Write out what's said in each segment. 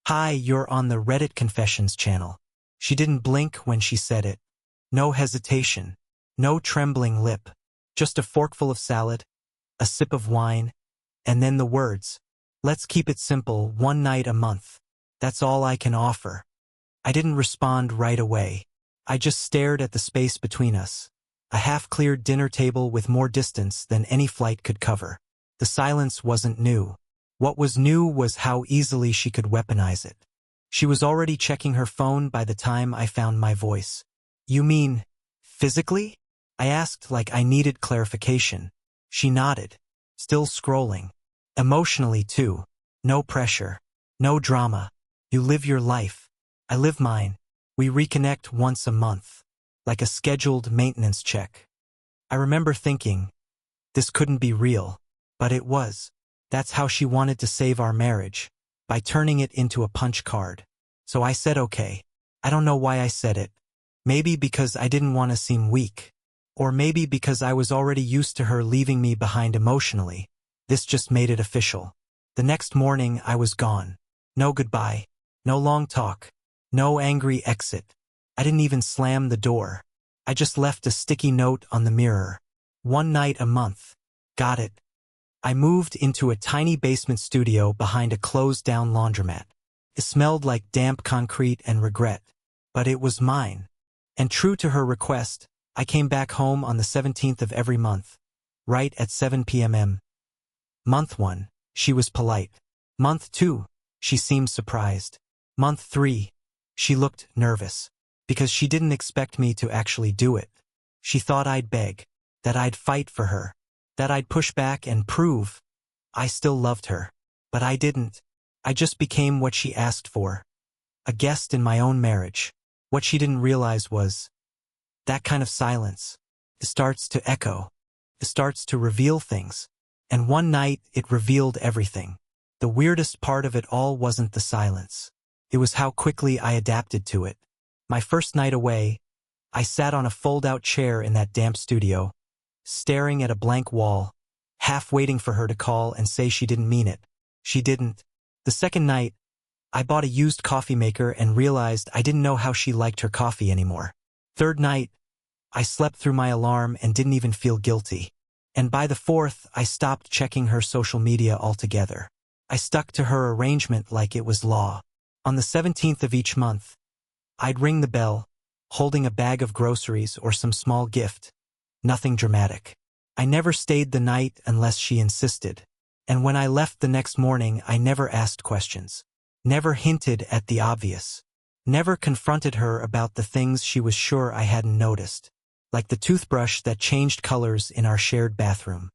"Hi, you're on the Reddit Confessions channel." She didn't blink when she said it. No hesitation. No trembling lip. Just a forkful of salad, a sip of wine, and then the words, "Let's keep it simple, one night a month. That's all I can offer." I didn't respond right away. I just stared at the space between us. A half-cleared dinner table with more distance than any flight could cover. The silence wasn't new. What was new was how easily she could weaponize it. She was already checking her phone by the time I found my voice. "You mean, physically?" I asked like I needed clarification. She nodded, still scrolling. "Emotionally, too. No pressure. No drama. You live your life. I live mine. We reconnect once a month. Like a scheduled maintenance check." I remember thinking, this couldn't be real. But it was. That's how she wanted to save our marriage, by turning it into a punch card. So I said okay. I don't know why I said it. Maybe because I didn't want to seem weak. Or maybe because I was already used to her leaving me behind emotionally. This just made it official. The next morning I was gone. No goodbye. No long talk. No angry exit. I didn't even slam the door. I just left a sticky note on the mirror. One night a month. Got it. I moved into a tiny basement studio behind a closed-down laundromat. It smelled like damp concrete and regret. But it was mine. And true to her request, I came back home on the 17th of every month. Right at 7 p.m. Month 1, she was polite. Month 2, she seemed surprised. Month 3, she looked nervous. Because she didn't expect me to actually do it. She thought I'd beg. That I'd fight for her. That I'd push back and prove I still loved her. But I didn't. I just became what she asked for. A guest in my own marriage. What she didn't realize was that kind of silence. It starts to echo. It starts to reveal things. And one night it revealed everything. The weirdest part of it all wasn't the silence. It was how quickly I adapted to it. My first night away, I sat on a fold-out chair in that damp studio, staring at a blank wall, half waiting for her to call and say she didn't mean it. She didn't. The second night, I bought a used coffee maker and realized I didn't know how she liked her coffee anymore. Third night, I slept through my alarm and didn't even feel guilty. And by the fourth, I stopped checking her social media altogether. I stuck to her arrangement like it was law. On the 17th of each month, I'd ring the bell, holding a bag of groceries or some small gift. Nothing dramatic. I never stayed the night unless she insisted. And when I left the next morning, I never asked questions. Never hinted at the obvious. Never confronted her about the things she was sure I hadn't noticed. Like the toothbrush that changed colors in our shared bathroom.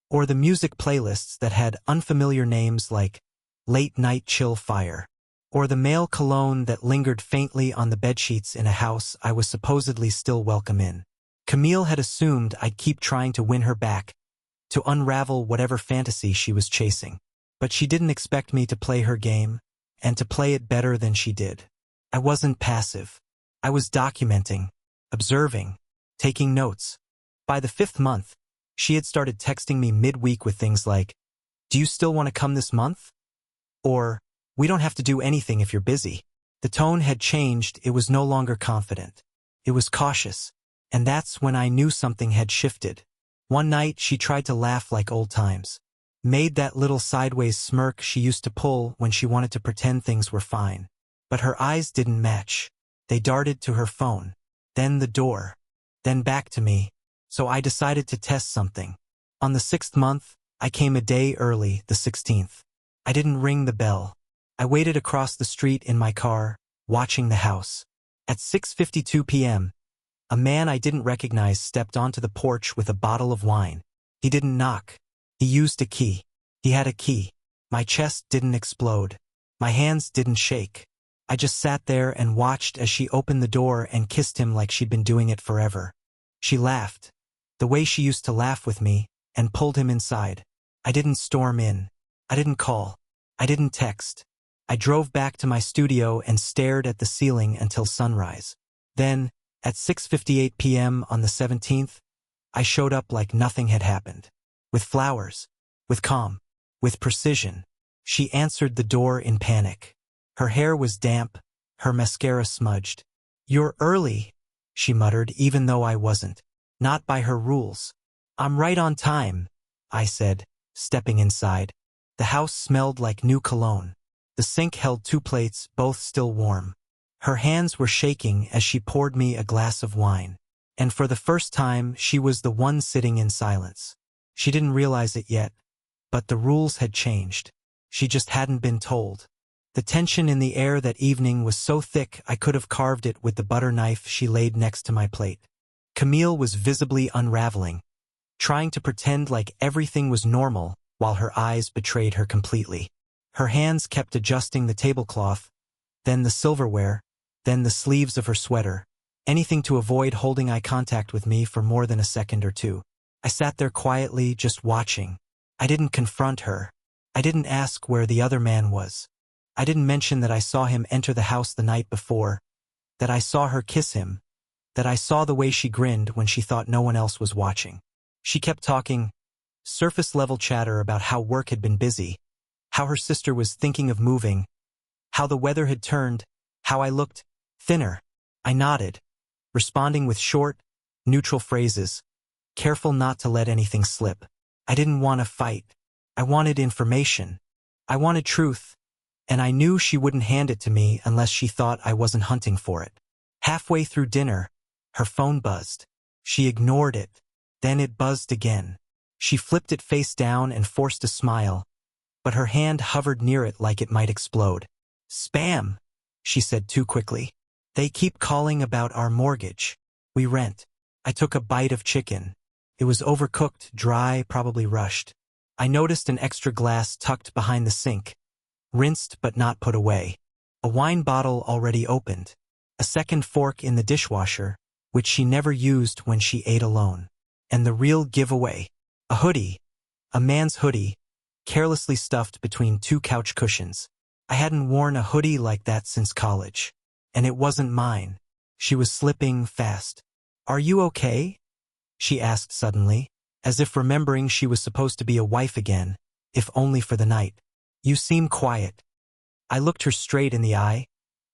Or the music playlists that had unfamiliar names like Late Night Chill Fire. Or the male cologne that lingered faintly on the bedsheets in a house I was supposedly still welcome in. Camille had assumed I'd keep trying to win her back, to unravel whatever fantasy she was chasing. But she didn't expect me to play her game, and to play it better than she did. I wasn't passive. I was documenting, observing, taking notes. By the 5th month, she had started texting me midweek with things like, "Do you still want to come this month?" Or, "We don't have to do anything if you're busy." The tone had changed. It was no longer confident. It was cautious. And that's when I knew something had shifted. One night, she tried to laugh like old times. Made that little sideways smirk she used to pull when she wanted to pretend things were fine. But her eyes didn't match. They darted to her phone. Then the door. Then back to me. So I decided to test something. On the 6th month, I came a day early, the 16th. I didn't ring the bell. I waited across the street in my car, watching the house. At 6:52 p.m., a man I didn't recognize stepped onto the porch with a bottle of wine. He didn't knock. He used a key. He had a key. My chest didn't explode. My hands didn't shake. I just sat there and watched as she opened the door and kissed him like she'd been doing it forever. She laughed, the way she used to laugh with me, and pulled him inside. I didn't storm in. I didn't call. I didn't text. I drove back to my studio and stared at the ceiling until sunrise. Then, at 6:58 p.m. on the 17th, I showed up like nothing had happened. With flowers. With calm. With precision. She answered the door in panic. Her hair was damp, her mascara smudged. "You're early," she muttered, even though I wasn't. Not by her rules. "I'm right on time," I said, stepping inside. The house smelled like new cologne. The sink held 2 plates, both still warm. Her hands were shaking as she poured me a glass of wine. And for the first time, she was the one sitting in silence. She didn't realize it yet, but the rules had changed. She just hadn't been told. The tension in the air that evening was so thick I could have carved it with the butter knife she laid next to my plate. Camille was visibly unraveling, trying to pretend like everything was normal while her eyes betrayed her completely. Her hands kept adjusting the tablecloth, then the silverware, then the sleeves of her sweater, anything to avoid holding eye contact with me for more than a second or two. I sat there quietly, just watching. I didn't confront her. I didn't ask where the other man was. I didn't mention that I saw him enter the house the night before, that I saw her kiss him, that I saw the way she grinned when she thought no one else was watching. She kept talking, surface-level chatter about how work had been busy, how her sister was thinking of moving, how the weather had turned, how I looked thinner. I nodded, responding with short, neutral phrases, careful not to let anything slip. I didn't want to fight. I wanted information. I wanted truth, and I knew she wouldn't hand it to me unless she thought I wasn't hunting for it. Halfway through dinner, her phone buzzed. She ignored it. Then it buzzed again. She flipped it face down and forced a smile, but her hand hovered near it like it might explode. "Spam," she said too quickly. "They keep calling about our mortgage. We rent." I took a bite of chicken. It was overcooked, dry, probably rushed. I noticed an extra glass tucked behind the sink, rinsed but not put away. A wine bottle already opened. A second fork in the dishwasher, which she never used when she ate alone. And the real giveaway. A hoodie. A man's hoodie, carelessly stuffed between 2 couch cushions. I hadn't worn a hoodie like that since college. And it wasn't mine. She was slipping fast. "Are you okay?" she asked suddenly, as if remembering she was supposed to be a wife again, if only for the night. "You seem quiet." I looked her straight in the eye,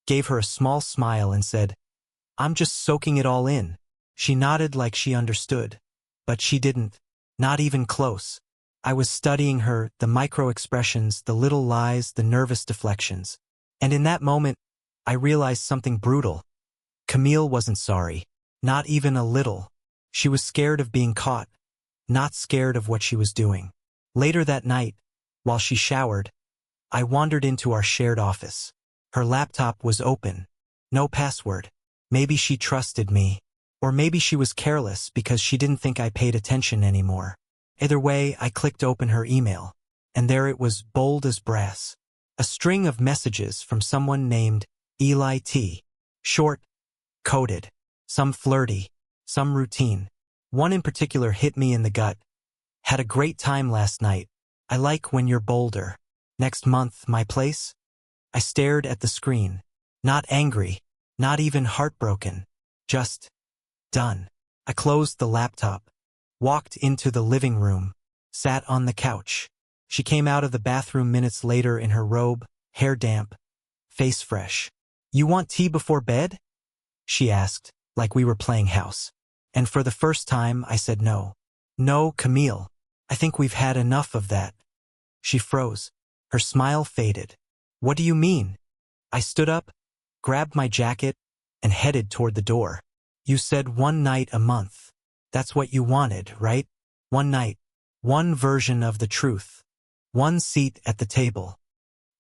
gave her a small smile and said, "I'm just soaking it all in." She nodded like she understood, but she didn't, not even close. I was studying her, the micro-expressions, the little lies, the nervous deflections. And in that moment, I realized something brutal. Camille wasn't sorry, not even a little. She was scared of being caught, not scared of what she was doing. Later that night, while she showered, I wandered into our shared office. Her laptop was open. No password. Maybe she trusted me. Or maybe she was careless because she didn't think I paid attention anymore. Either way, I clicked open her email. And there it was, bold as brass. A string of messages from someone named Eli T. Short, coded. Some flirty, some routine. One in particular hit me in the gut. "Had a great time last night. I like when you're bolder. Next month, my place?" I stared at the screen. Not angry, not even heartbroken. Just done. I closed the laptop, walked into the living room, sat on the couch. She came out of the bathroom minutes later in her robe, hair damp, face fresh. "You want tea before bed?" she asked, like we were playing house. And for the first time, I said no. "No, Camille. I think we've had enough of that." She froze. Her smile faded. "What do you mean?" I stood up, grabbed my jacket, and headed toward the door. "You said 1 night a month. That's what you wanted, right? 1 night. 1 version of the truth. 1 seat at the table."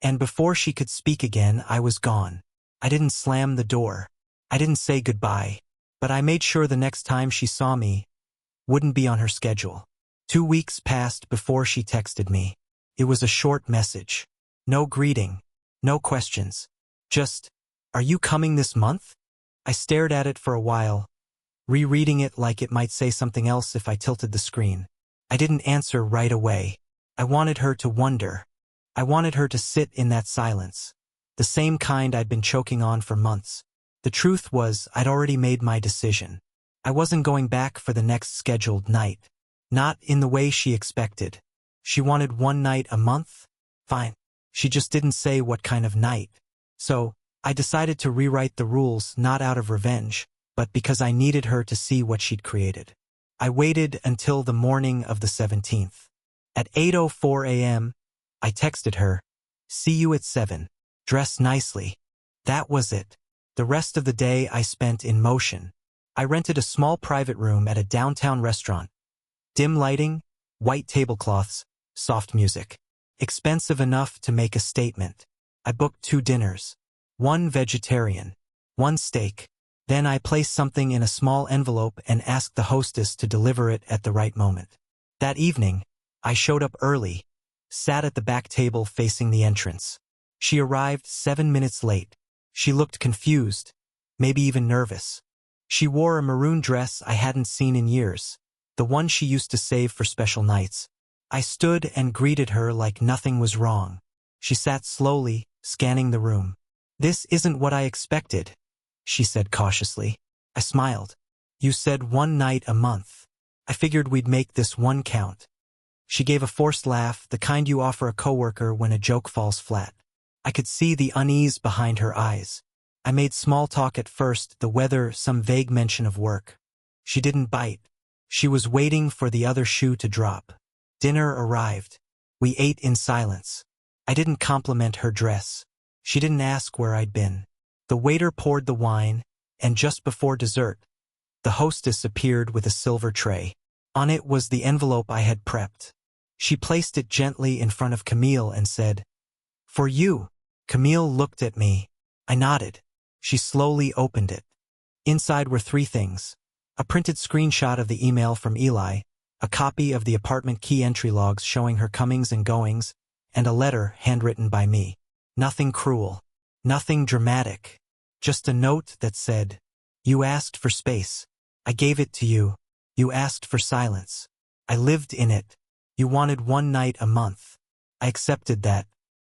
And before she could speak again, I was gone. I didn't slam the door. I didn't say goodbye. But I made sure the next time she saw me wouldn't be on her schedule. 2 weeks passed before she texted me. It was a short message. No greeting. No questions. Just, "Are you coming this month?" I stared at it for a while, rereading it like it might say something else if I tilted the screen. I didn't answer right away. I wanted her to wonder. I wanted her to sit in that silence. The same kind I'd been choking on for months. The truth was, I'd already made my decision. I wasn't going back for the next scheduled night. Not in the way she expected. She wanted 1 night a month? Fine. She just didn't say what kind of night. So, I decided to rewrite the rules not out of revenge, but because I needed her to see what she'd created. I waited until the morning of the 17th. At 8:04 a.m., I texted her, "See you at 7. Dress nicely." That was it. The rest of the day I spent in motion. I rented a small private room at a downtown restaurant. Dim lighting, white tablecloths, soft music. Expensive enough to make a statement. I booked 2 dinners. One vegetarian, one steak. Then I placed something in a small envelope and asked the hostess to deliver it at the right moment. That evening, I showed up early, sat at the back table facing the entrance. She arrived 7 minutes late. She looked confused, maybe even nervous. She wore a maroon dress I hadn't seen in years, the one she used to save for special nights. I stood and greeted her like nothing was wrong. She sat slowly, scanning the room. "This isn't what I expected," she said cautiously. I smiled. "You said 1 night a month. I figured we'd make this one count." She gave a forced laugh, the kind you offer a coworker when a joke falls flat. I could see the unease behind her eyes. I made small talk at first, the weather, some vague mention of work. She didn't bite. She was waiting for the other shoe to drop. Dinner arrived. We ate in silence. I didn't compliment her dress. She didn't ask where I'd been. The waiter poured the wine, and just before dessert, the hostess appeared with a silver tray. On it was the envelope I had prepped. She placed it gently in front of Camille and said, "For you." Camille looked at me. I nodded. She slowly opened it. Inside were 3 things. A printed screenshot of the email from Eli, a copy of the apartment key entry logs showing her comings and goings, and a letter handwritten by me. Nothing cruel. Nothing dramatic. Just a note that said, "You asked for space. I gave it to you. You asked for silence. I lived in it. You wanted 1 night a month. I accepted that.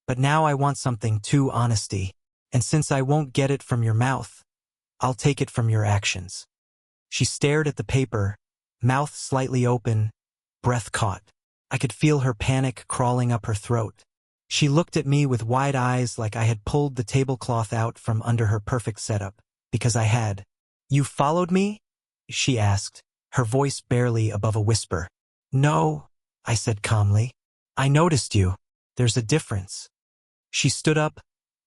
But now I want something too honesty. And since I won't get it from your mouth, I'll take it from your actions." She stared at the paper, mouth slightly open, breath caught. I could feel her panic crawling up her throat. She looked at me with wide eyes like I had pulled the tablecloth out from under her perfect setup, because I had. "You followed me?" she asked, her voice barely above a whisper. "No," I said calmly. "I noticed you. There's a difference." She stood up,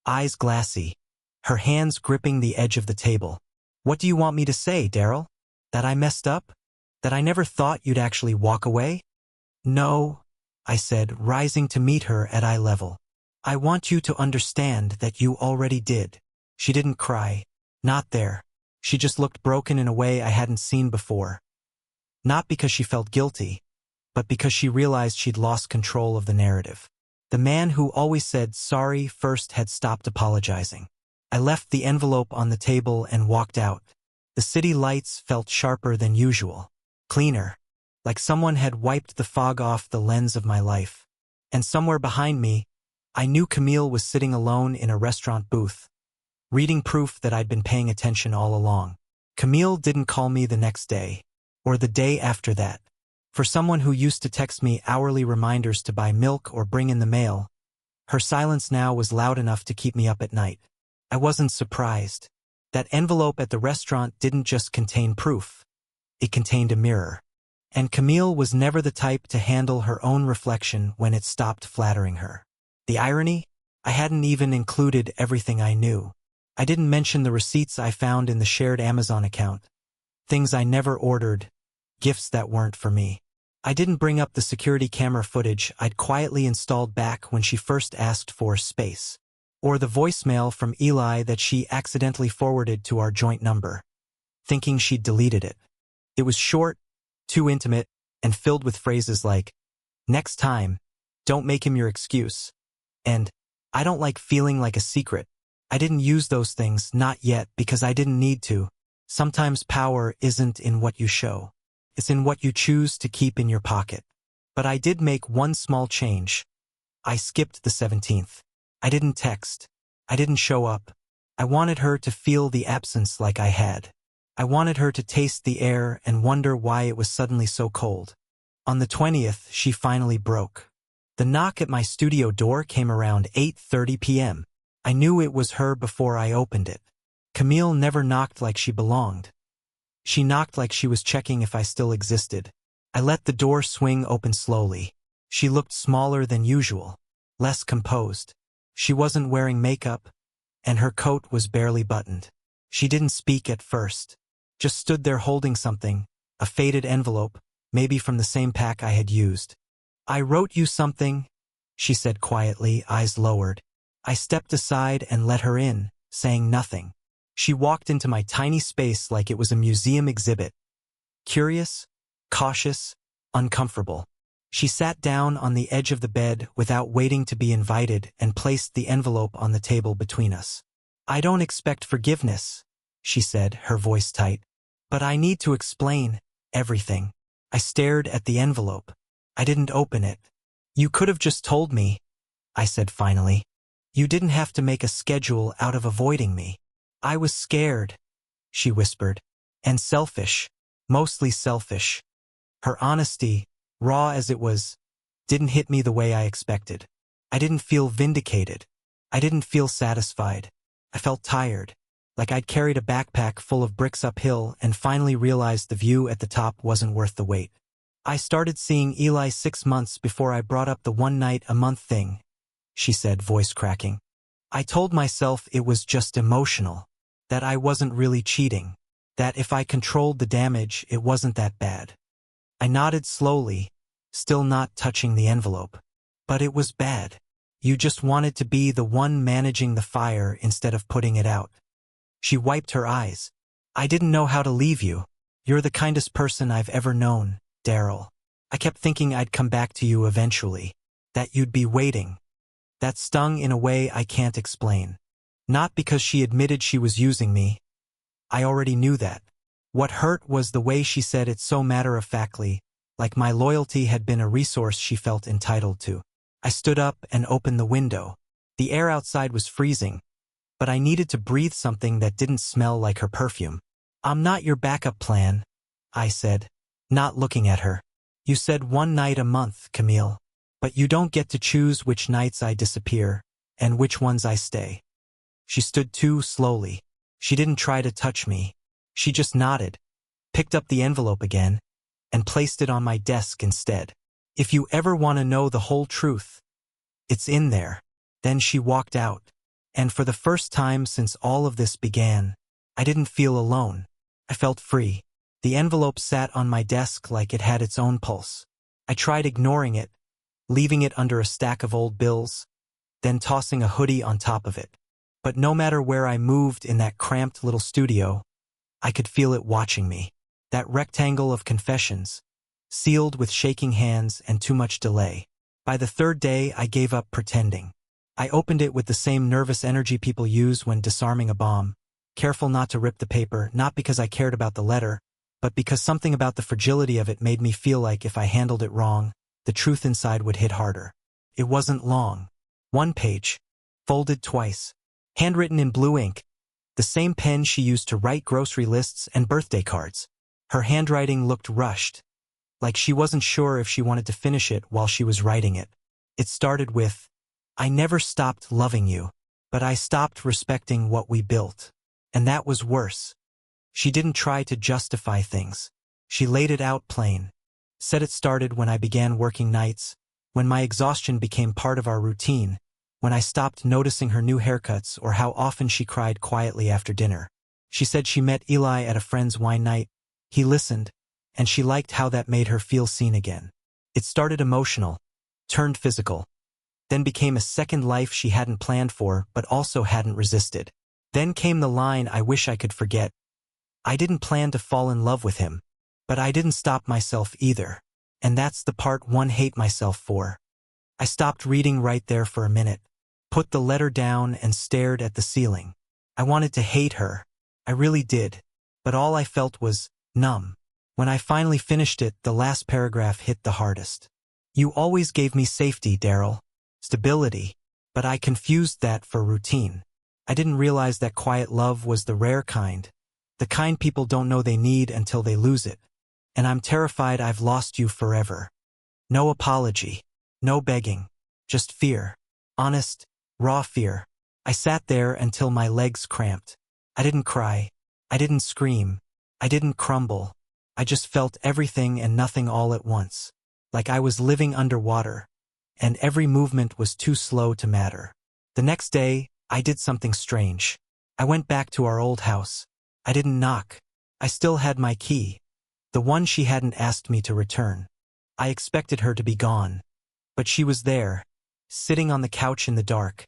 eyes glassy, her hands gripping the edge of the table. "What do you want me to say, Daryl? That I messed up? That I never thought you'd actually walk away?" "No," I said, rising to meet her at eye level. "I want you to understand that you already did." She didn't cry. Not there. She just looked broken in a way I hadn't seen before. Not because she felt guilty, but because she realized she'd lost control of the narrative. The man who always said sorry first had stopped apologizing. I left the envelope on the table and walked out. The city lights felt sharper than usual. Cleaner. Like someone had wiped the fog off the lens of my life. And somewhere behind me, I knew Camille was sitting alone in a restaurant booth, reading proof that I'd been paying attention all along. Camille didn't call me the next day, or the day after that. For someone who used to text me hourly reminders to buy milk or bring in the mail, her silence now was loud enough to keep me up at night. I wasn't surprised. That envelope at the restaurant didn't just contain proof. It contained a mirror. And Camille was never the type to handle her own reflection when it stopped flattering her. The irony? I hadn't even included everything I knew. I didn't mention the receipts I found in the shared Amazon account. Things I never ordered, gifts that weren't for me. I didn't bring up the security camera footage I'd quietly installed back when she first asked for space. Or the voicemail from Eli that she accidentally forwarded to our joint number, thinking she'd deleted it. It was short, too intimate, and filled with phrases like, "Next time, don't make him your excuse," and "I don't like feeling like a secret." I didn't use those things, not yet, because I didn't need to. Sometimes power isn't in what you show. It's in what you choose to keep in your pocket. But I did make one small change. I skipped the 17th. I didn't text. I didn't show up. I wanted her to feel the absence like I had. I wanted her to taste the air and wonder why it was suddenly so cold. On the 20th, she finally broke. The knock at my studio door came around 8:30 p.m. I knew it was her before I opened it. Camille never knocked like she belonged. She knocked like she was checking if I still existed. I let the door swing open slowly. She looked smaller than usual, less composed. She wasn't wearing makeup, and her coat was barely buttoned. She didn't speak at first, just stood there holding something, a faded envelope, maybe from the same pack I had used. "I wrote you something," she said quietly, eyes lowered. I stepped aside and let her in, saying nothing. She walked into my tiny space like it was a museum exhibit. Curious, cautious, uncomfortable. She sat down on the edge of the bed without waiting to be invited and placed the envelope on the table between us. "I don't expect forgiveness," she said, her voice tight. "But I need to explain everything." I stared at the envelope. I didn't open it. "You could have just told me," I said finally. "You didn't have to make a schedule out of avoiding me." "I was scared," she whispered. "And selfish. Mostly selfish." Her honesty, raw as it was, didn't hit me the way I expected. I didn't feel vindicated. I didn't feel satisfied. I felt tired, like I'd carried a backpack full of bricks uphill and finally realized the view at the top wasn't worth the wait. "I started seeing Eli 6 months before I brought up the one night a month thing," she said, voice cracking. "I told myself it was just emotional, that I wasn't really cheating, that if I controlled the damage, it wasn't that bad." I nodded slowly, still not touching the envelope. "But it was bad. You just wanted to be the one managing the fire instead of putting it out." She wiped her eyes. "I didn't know how to leave you. You're the kindest person I've ever known, Daryl. I kept thinking I'd come back to you eventually, that you'd be waiting." That stung in a way I can't explain. Not because she admitted she was using me. I already knew that. What hurt was the way she said it so matter-of-factly, like my loyalty had been a resource she felt entitled to. I stood up and opened the window. The air outside was freezing, but I needed to breathe something that didn't smell like her perfume. "I'm not your backup plan," I said, not looking at her. "You said one night a month, Camille. But you don't get to choose which nights I disappear, and which ones I stay." She stood too slowly. She didn't try to touch me. She just nodded, picked up the envelope again, and placed it on my desk instead. "If you ever want to know the whole truth, it's in there." Then she walked out. And for the first time since all of this began, I didn't feel alone. I felt free. The envelope sat on my desk like it had its own pulse. I tried ignoring it, leaving it under a stack of old bills, then tossing a hoodie on top of it. But no matter where I moved in that cramped little studio, I could feel it watching me. That rectangle of confessions, sealed with shaking hands and too much delay. By the third day, I gave up pretending. I opened it with the same nervous energy people use when disarming a bomb, careful not to rip the paper, not because I cared about the letter, but because something about the fragility of it made me feel like if I handled it wrong, the truth inside would hit harder. It wasn't long. 1 page, folded twice, handwritten in blue ink, the same pen she used to write grocery lists and birthday cards. Her handwriting looked rushed, like she wasn't sure if she wanted to finish it while she was writing it. It started with, "I never stopped loving you, but I stopped respecting what we built." And that was worse. She didn't try to justify things. She laid it out plain. Said it started when I began working nights, when my exhaustion became part of our routine, when I stopped noticing her new haircuts or how often she cried quietly after dinner. She said she met Eli at a friend's wine night. He listened, and she liked how that made her feel seen again. It started emotional, turned physical, then became a second life she hadn't planned for but also hadn't resisted. Then came the line I wish I could forget. "I didn't plan to fall in love with him, but I didn't stop myself either. And that's the part one hate myself for." I stopped reading right there for a minute, put the letter down and stared at the ceiling. I wanted to hate her. I really did. But all I felt was numb. When I finally finished it, the last paragraph hit the hardest. "You always gave me safety, Daryl. Stability. But I confused that for routine. I didn't realize that quiet love was the rare kind. The kind people don't know they need until they lose it. And I'm terrified I've lost you forever." No apology. No begging. Just fear. Honest, raw fear. I sat there until my legs cramped. I didn't cry. I didn't scream. I didn't crumble. I just felt everything and nothing all at once. Like I was living underwater, and every movement was too slow to matter. The next day, I did something strange. I went back to our old house. I didn't knock. I still had my key, the one she hadn't asked me to return. I expected her to be gone, but she was there, sitting on the couch in the dark,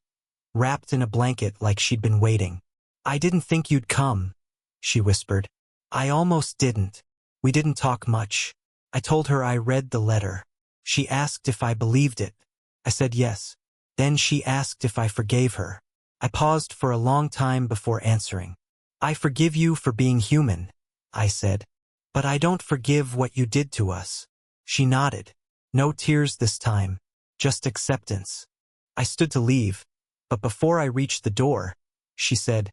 wrapped in a blanket like she'd been waiting. "I didn't think you'd come," she whispered. "I almost didn't." We didn't talk much. I told her I read the letter. She asked if I believed it. I said yes. Then she asked if I forgave her. I paused for a long time before answering. "I forgive you for being human," I said. "But I don't forgive what you did to us." She nodded. No tears this time, just acceptance. I stood to leave, but before I reached the door, she said,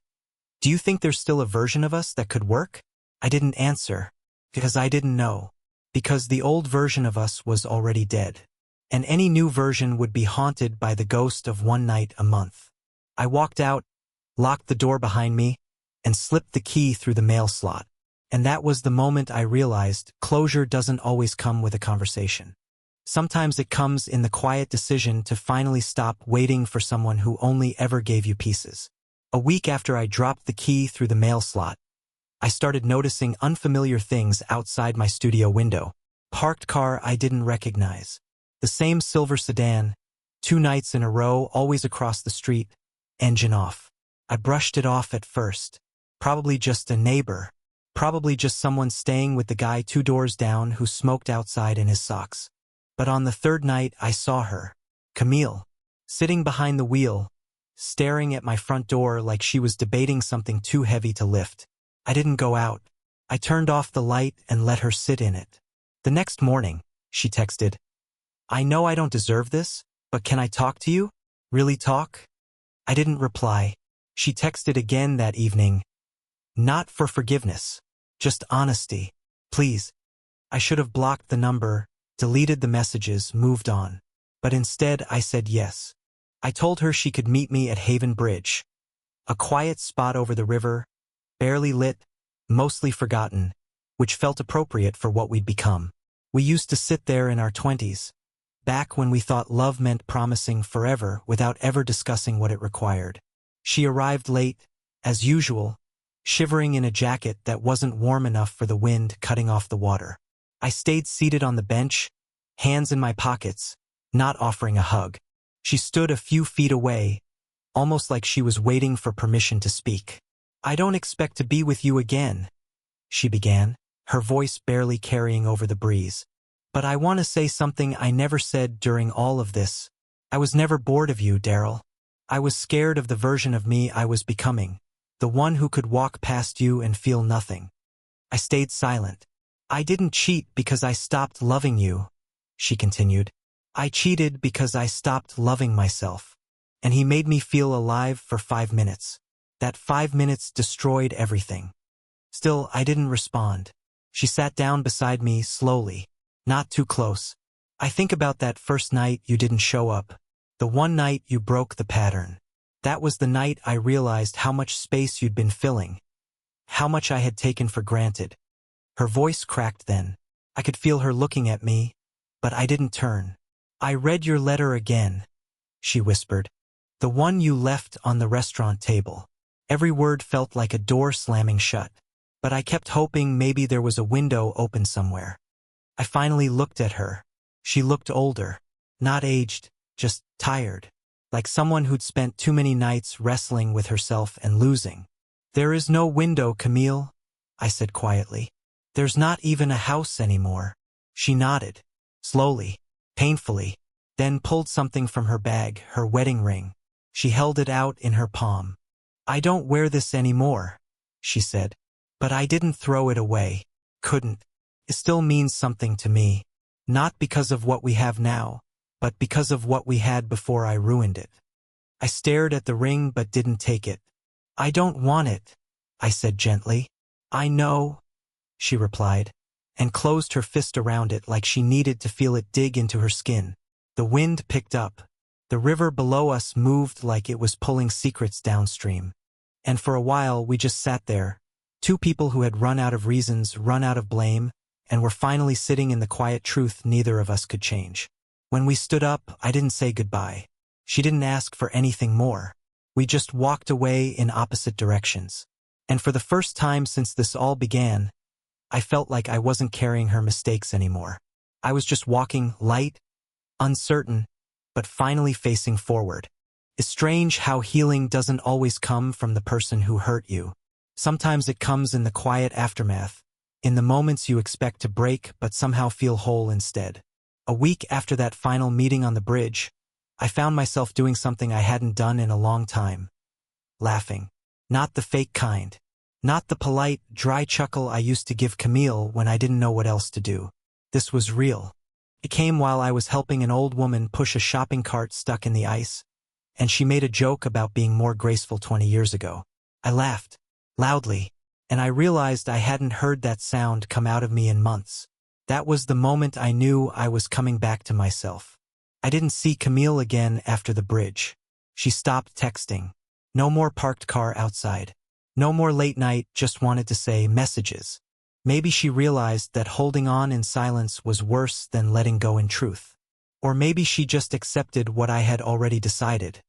"Do you think there's still a version of us that could work?" I didn't answer, because I didn't know. Because the old version of us was already dead. And any new version would be haunted by the ghost of one night a month. I walked out, locked the door behind me, and slipped the key through the mail slot. And that was the moment I realized closure doesn't always come with a conversation. Sometimes it comes in the quiet decision to finally stop waiting for someone who only ever gave you pieces. A week after I dropped the key through the mail slot, I started noticing unfamiliar things outside my studio window. Parked car I didn't recognize. The same silver sedan, 2 nights in a row, always across the street, engine off. I brushed it off at first. Probably just a neighbor. Probably just someone staying with the guy 2 doors down who smoked outside in his socks. But on the 3rd night I saw her, Camille, sitting behind the wheel, staring at my front door like she was debating something too heavy to lift. I didn't go out. I turned off the light and let her sit in it. The next morning, she texted, "I know I don't deserve this, but can I talk to you? Really talk?" I didn't reply. She texted again that evening, "Not for forgiveness, just honesty. Please." I should have blocked the number, deleted the messages, moved on. But instead I said yes. I told her she could meet me at Haven Bridge, a quiet spot over the river, barely lit, mostly forgotten, which felt appropriate for what we'd become. We used to sit there in our 20s, back when we thought love meant promising forever without ever discussing what it required. She arrived late, as usual, shivering in a jacket that wasn't warm enough for the wind cutting off the water. I stayed seated on the bench, hands in my pockets, not offering a hug. She stood a few feet away, almost like she was waiting for permission to speak. "I don't expect to be with you again," she began, her voice barely carrying over the breeze. "But I want to say something I never said during all of this. I was never bored of you, Daryl. I was scared of the version of me I was becoming, the one who could walk past you and feel nothing." I stayed silent. "I didn't cheat because I stopped loving you," she continued. "I cheated because I stopped loving myself. And he made me feel alive for 5 minutes. That 5 minutes destroyed everything." Still, I didn't respond. She sat down beside me slowly, not too close. "I think about that first night you didn't show up. The one night you broke the pattern. That was the night I realized how much space you'd been filling, how much I had taken for granted." Her voice cracked then. I could feel her looking at me, but I didn't turn. "I read your letter again," she whispered. "The one you left on the restaurant table." Every word felt like a door slamming shut, but I kept hoping maybe there was a window open somewhere. I finally looked at her. She looked older, not aged, just tired, like someone who'd spent too many nights wrestling with herself and losing. "There is no window, Camille," I said quietly. "There's not even a house anymore." She nodded, slowly, painfully, then pulled something from her bag, her wedding ring. She held it out in her palm. "I don't wear this anymore," she said. "But I didn't throw it away. Couldn't. It still means something to me. Not because of what we have now, but because of what we had before I ruined it." I stared at the ring but didn't take it. "I don't want it," I said gently. "I know," she replied, and closed her fist around it like she needed to feel it dig into her skin. The wind picked up. The river below us moved like it was pulling secrets downstream. And for a while we just sat there, two people who had run out of reasons, run out of blame, and were finally sitting in the quiet truth neither of us could change. When we stood up, I didn't say goodbye. She didn't ask for anything more. We just walked away in opposite directions. And for the first time since this all began, I felt like I wasn't carrying her mistakes anymore. I was just walking light, uncertain, but finally facing forward. It's strange how healing doesn't always come from the person who hurt you. Sometimes it comes in the quiet aftermath, in the moments you expect to break but somehow feel whole instead. A week after that final meeting on the bridge, I found myself doing something I hadn't done in a long time. Laughing. Not the fake kind. Not the polite, dry chuckle I used to give Camille when I didn't know what else to do. This was real. It came while I was helping an old woman push a shopping cart stuck in the ice, and she made a joke about being more graceful 20 years ago. I laughed. Loudly. And I realized I hadn't heard that sound come out of me in months. That was the moment I knew I was coming back to myself. I didn't see Camille again after the bridge. She stopped texting. No more parked car outside. No more late night, just wanted to say messages. Maybe she realized that holding on in silence was worse than letting go in truth. Or maybe she just accepted what I had already decided.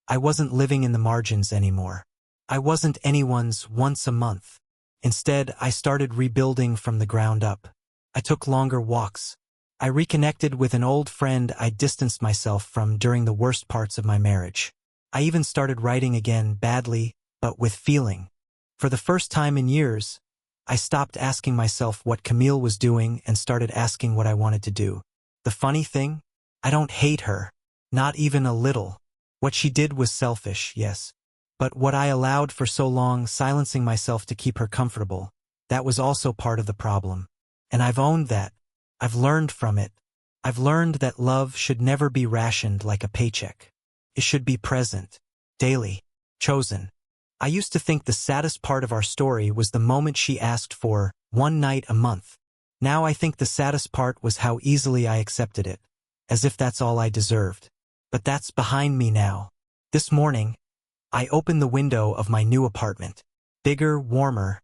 I wasn't living in the margins anymore. I wasn't anyone's once a month. Instead, I started rebuilding from the ground up. I took longer walks. I reconnected with an old friend I distanced myself from during the worst parts of my marriage. I even started writing again, badly, but with feeling. For the first time in years, I stopped asking myself what Camille was doing and started asking what I wanted to do. The funny thing? I don't hate her. Not even a little. What she did was selfish, yes. But what I allowed for so long, silencing myself to keep her comfortable, that was also part of the problem. And I've owned that. I've learned from it. I've learned that love should never be rationed like a paycheck. It should be present, daily, chosen. I used to think the saddest part of our story was the moment she asked for one night a month. Now I think the saddest part was how easily I accepted it, as if that's all I deserved. But that's behind me now. This morning, I opened the window of my new apartment. Bigger, warmer,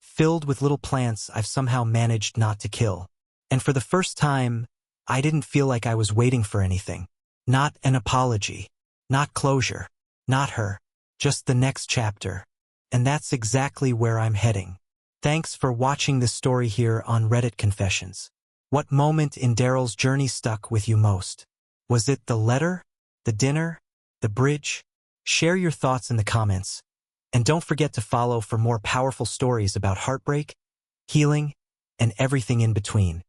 filled with little plants I've somehow managed not to kill. And for the first time, I didn't feel like I was waiting for anything. Not an apology. Not closure. Not her. Just the next chapter. And that's exactly where I'm heading. Thanks for watching this story here on Reddit Confessions. What moment in Daryl's journey stuck with you most? Was it the letter? The dinner? The bridge? Share your thoughts in the comments. And don't forget to follow for more powerful stories about heartbreak, healing, and everything in between.